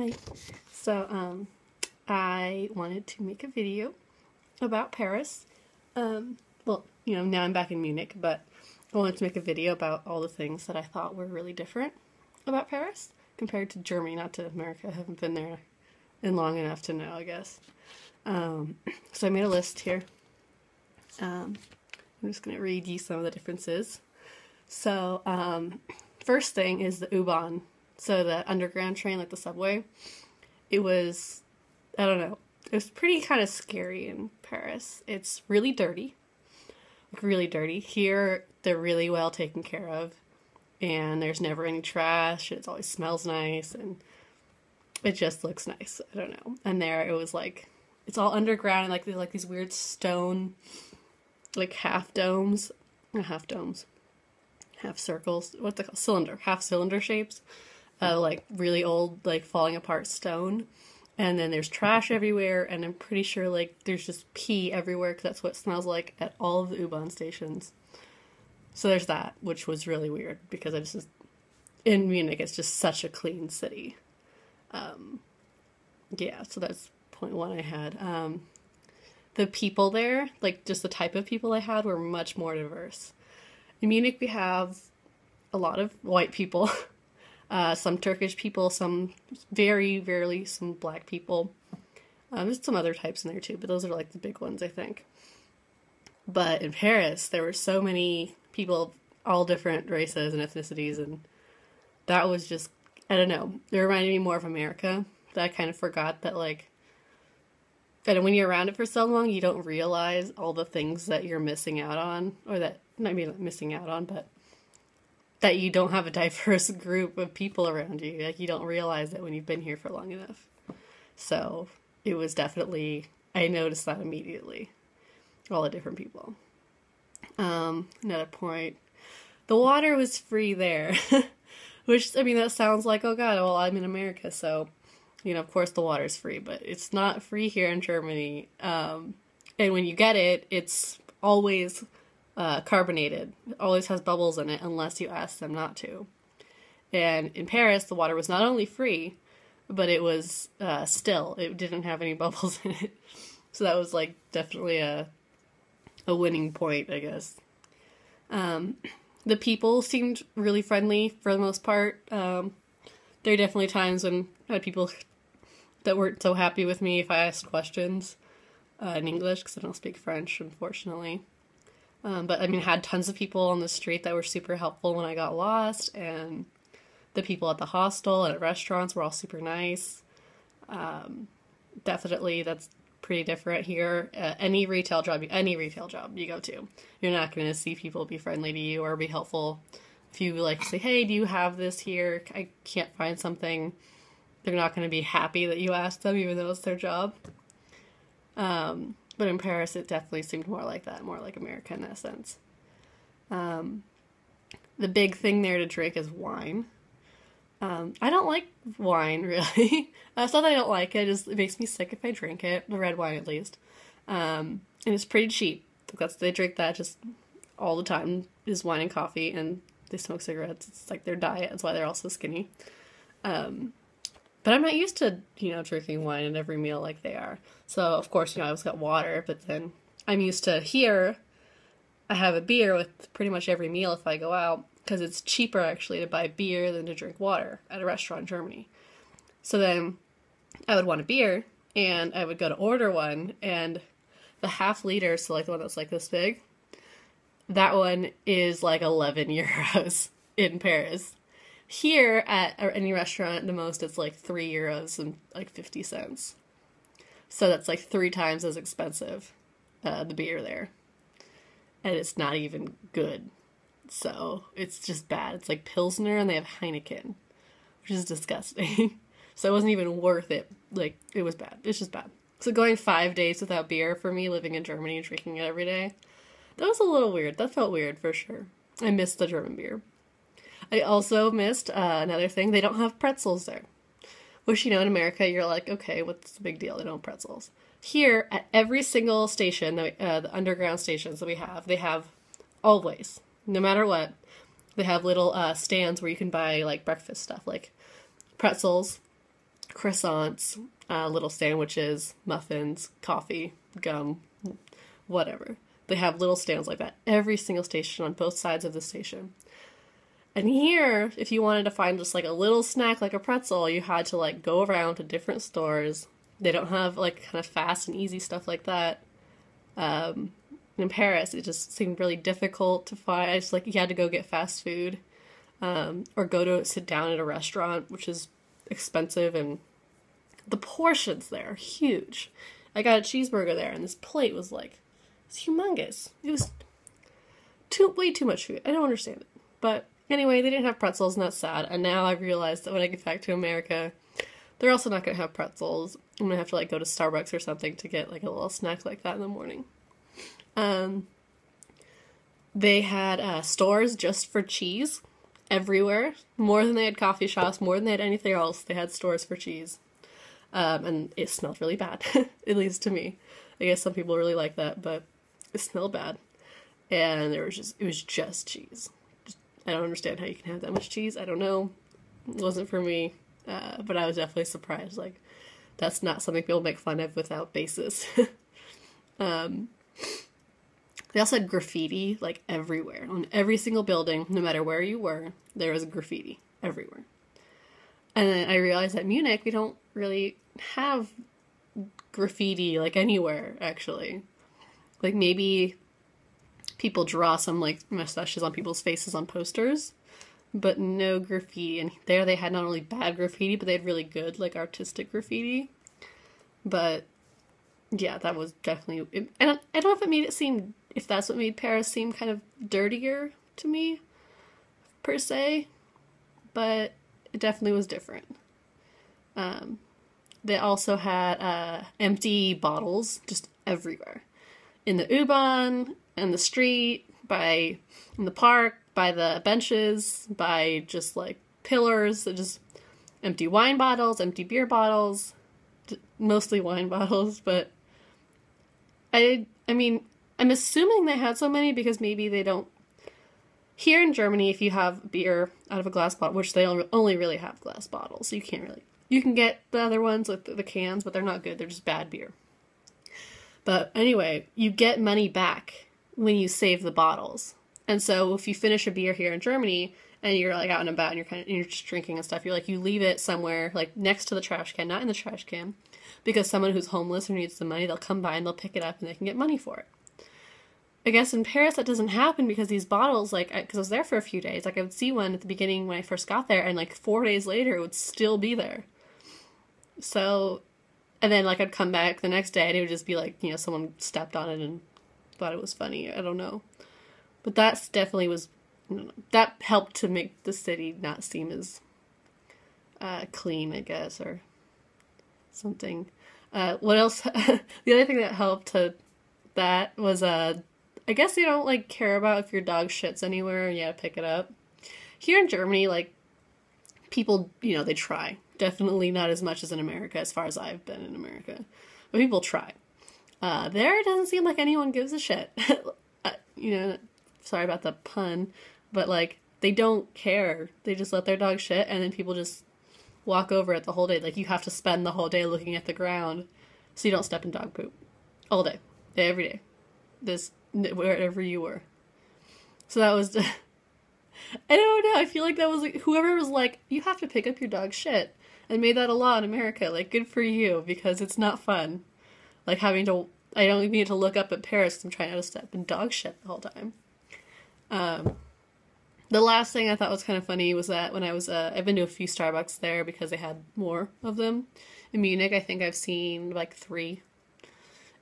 Hi. So, I wanted to make a video about Paris. Well, now I'm back in Munich, but I wanted to make a video about all the things that I thought were really different about Paris compared to Germany, not to America. I haven't been there in long enough to know, I guess. So I made a list here. I'm just going to read you some of the differences. So, first thing is the U-Bahn. So the underground train, like the subway, it was, I don't know, it was pretty kind of scary in Paris. It's really dirty, like really dirty. Here, they're really well taken care of, and there's never any trash. It always smells nice, and it just looks nice. I don't know. And there, it was like, it's all underground, and like there's like these weird stone, like half domes, not half domes, half circles. What's it called? Half cylinder shapes. Like really old, like falling apart stone, and then there's trash everywhere, and I'm pretty sure like there's just pee everywhere because that's what it smells like at all of the U-Bahn stations. So there's that, which was really weird because in Munich it's just such a clean city. Yeah, so that's point one I had. The people there, like just the type of people I had, were much more diverse. In Munich we have a lot of white people. Some Turkish people, some very rarely some black people. There's some other types in there too, but those are like the big ones, I think. But in Paris, there were so many people of all different races and ethnicities, and that was just, I don't know, it reminded me more of America, that I kind of forgot that, like, and when you're around it for so long, you don't realize all the things that you're missing out on, or that, maybe not missing out on, but that you don't have a diverse group of people around you. Like, you don't realize that when you've been here for long enough. So, it was definitely, I noticed that immediately. All the different people. Another point. The water was free there. Which, I mean, that sounds like, oh god, well, I'm in America, so, of course the water's free. But it's not free here in Germany. And when you get it, it's always carbonated. It always has bubbles in it unless you ask them not to. And in Paris, the water was not only free, but it was still. It didn't have any bubbles in it. So that was like definitely a winning point, I guess. The people seemed really friendly for the most part. There are definitely times when I had people that weren't so happy with me if I asked questions in English, because I don't speak French, unfortunately. But I mean, I had tons of people on the street that were super helpful when I got lost, and the people at the hostel and at restaurants were all super nice. Definitely, that's pretty different here. Any retail job you go to, you're not going to see people be friendly to you or be helpful. If you like say, hey, do you have this here? I can't find something. They're not going to be happy that you asked them, even though it's their job. But in Paris, it definitely seemed more like that, more like America in that sense. The big thing there to drink is wine. I don't like wine, really. It's not that I don't like it, it makes me sick if I drink it, the red wine at least. And it's pretty cheap. They drink that just all the time, is wine and coffee, and they smoke cigarettes. It's like their diet, that's why they're all so skinny. But I'm not used to, drinking wine at every meal like they are. So, of course, I always got water, but then I'm used to here, I have a beer with pretty much every meal if I go out, because it's cheaper, actually, to buy beer than to drink water at a restaurant in Germany. So then, I would want a beer, and I would go to order one, and the half liter, so like the one that's like this big, that one is like 11 euros in Paris. Here, at any restaurant, the most it's like 3 euros and like 50 cents. So that's like 3 times as expensive, the beer there. And it's not even good. So it's just bad. It's like Pilsner and they have Heineken, which is disgusting. So it wasn't even worth it. Like, it was bad. It's just bad. So going 5 days without beer for me, living in Germany and drinking it every day, that was a little weird. That felt weird for sure. I missed the German beer. I also missed another thing. They don't have pretzels there. Which, in America, you're like, okay, what's the big deal? They don't have pretzels. Here, at every single station, the underground stations that we have, they have always, no matter what, they have little stands where you can buy, like, breakfast stuff, like pretzels, croissants, little sandwiches, muffins, coffee, gum, whatever. They have little stands like that every single station on both sides of the station. And here, if you wanted to find just like a little snack like a pretzel, you had to like go around to different stores. They don't have like kind of fast and easy stuff like that. In Paris, it just seemed really difficult to find. It's like you had to go get fast food, or go to sit down at a restaurant, which is expensive, and the portions there are huge. I got a cheeseburger there, and this plate was like, it's humongous. It was way too much food. I don't understand it. But anyway, they didn't have pretzels, and that's sad. And now I've realized that when I get back to America, they're also not going to have pretzels. I'm going to have to like go to Starbucks or something to get like a little snack like that in the morning. They had stores just for cheese everywhere. More than they had coffee shops, more than they had anything else. They had stores for cheese. And it smelled really bad, at least to me. I guess some people really like that, but it smelled bad. And it was just cheese. I don't understand how you can have that much cheese. I don't know. It wasn't for me. But I was definitely surprised. Like, that's not something people make fun of without basis. They also had graffiti, like, everywhere. On every single building, no matter where you were, there was graffiti everywhere. And then I realized that Munich, we don't really have graffiti, like, anywhere, actually. Like, maybe people draw some, like, mustaches on people's faces on posters, but no graffiti. And there they had not only bad graffiti, but they had really good, like, artistic graffiti. But yeah, that was definitely... And I don't know if it made it seem... If that's what made Paris seem kind of dirtier to me, per se. But it definitely was different. They also had empty bottles just everywhere. In the U-Bahn, in the street, in the park, by the benches, by just like pillars, just empty wine bottles, empty beer bottles, mostly wine bottles, but I mean, I'm assuming they had so many because maybe they don't. Here in Germany, if you have beer out of a glass bottle, which they only really have glass bottles, so you can't really, you can get the other ones with the cans, but they're not good, they're just bad beer. But anyway, you get money back when you save the bottles. And so if you finish a beer here in Germany and you're like out and about and you're just drinking and stuff, you're like, you leave it somewhere like next to the trash can, not in the trash can, because someone who's homeless or needs the money, they'll come by and they'll pick it up and they can get money for it. I guess in Paris that doesn't happen because these bottles, like, because I was there for a few days, like I would see one at the beginning when I first got there, and like 4 days later it would still be there. So, and then like I'd come back the next day and it would just be like, you know, someone stepped on it and thought it was funny. I don't know. But that definitely was, that helped to make the city not seem as clean, I guess, or something. What else? The other thing that helped to that was, I guess they don't, like, care about if your dog shits anywhere and you gotta pick it up. Here in Germany, like, people, you know, they try. Definitely not as much as in America, as far as I've been in America. But people try. There, it doesn't seem like anyone gives a shit. You know, sorry about the pun, but, like, they don't care. They just let their dog shit, and then people just walk over it the whole day. Like, you have to spend the whole day looking at the ground so you don't step in dog poop. All day. Every day. Wherever you were. So that was... I don't know, I feel like that was like, whoever was like, you have to pick up your dog's shit, and made that a law in America, like, good for you, because it's not fun. Like, having to... I don't even need to look up at Paris because I'm trying not to step in dog shit the whole time. The last thing I thought was kind of funny was that when I was, I've been to a few Starbucks there because they had more of them. In Munich, I think I've seen, like, 3.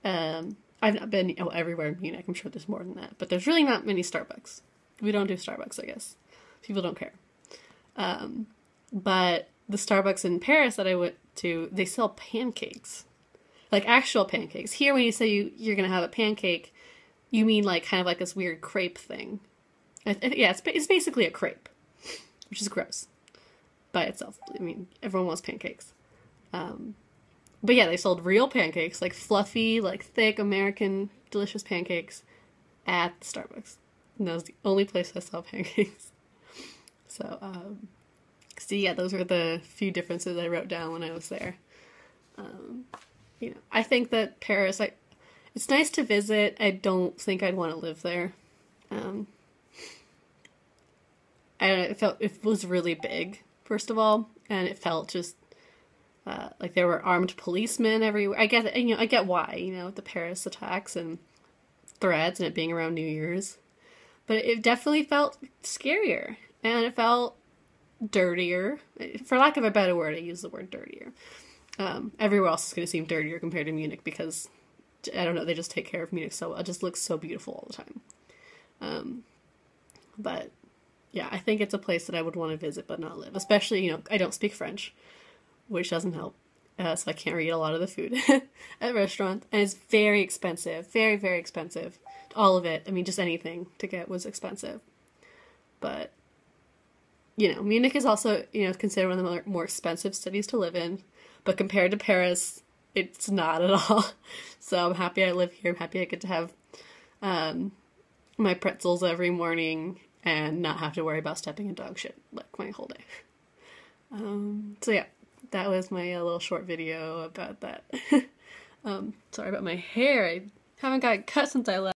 I've not been everywhere in Munich. I'm sure there's more than that. But there's really not many Starbucks. We don't do Starbucks, I guess. People don't care. But the Starbucks in Paris that I went to, they sell pancakes. Like actual pancakes. Here when you say you're going to have a pancake, you mean like kind of like this weird crepe thing. Yeah, it's basically a crepe. Which is gross. By itself. I mean, everyone wants pancakes. But yeah, they sold real pancakes, like fluffy, like thick, American, delicious pancakes at Starbucks. And that was the only place I saw pancakes. So, So yeah, those were the few differences I wrote down when I was there. I think that Paris, it's nice to visit. I don't think I'd want to live there. It was really big, first of all, and it felt just like there were armed policemen everywhere. I get why, with the Paris attacks and threats and it being around New Year's, but it definitely felt scarier and it felt dirtier. For lack of a better word, I use the word dirtier. Everywhere else is going to seem dirtier compared to Munich because, I don't know, they just take care of Munich so well. It just looks so beautiful all the time. But yeah, I think it's a place that I would want to visit but not live. Especially, I don't speak French, which doesn't help. So I can't eat a lot of the food at restaurants. And it's very expensive. Very, very expensive. All of it. I mean, just anything to get was expensive. But, Munich is also, considered one of the more expensive cities to live in. But compared to Paris, it's not at all. So I'm happy I live here. I'm happy I get to have my pretzels every morning and not have to worry about stepping in dog shit like my whole day. So yeah, that was my little short video about that. Sorry about my hair. I haven't got cut since I left.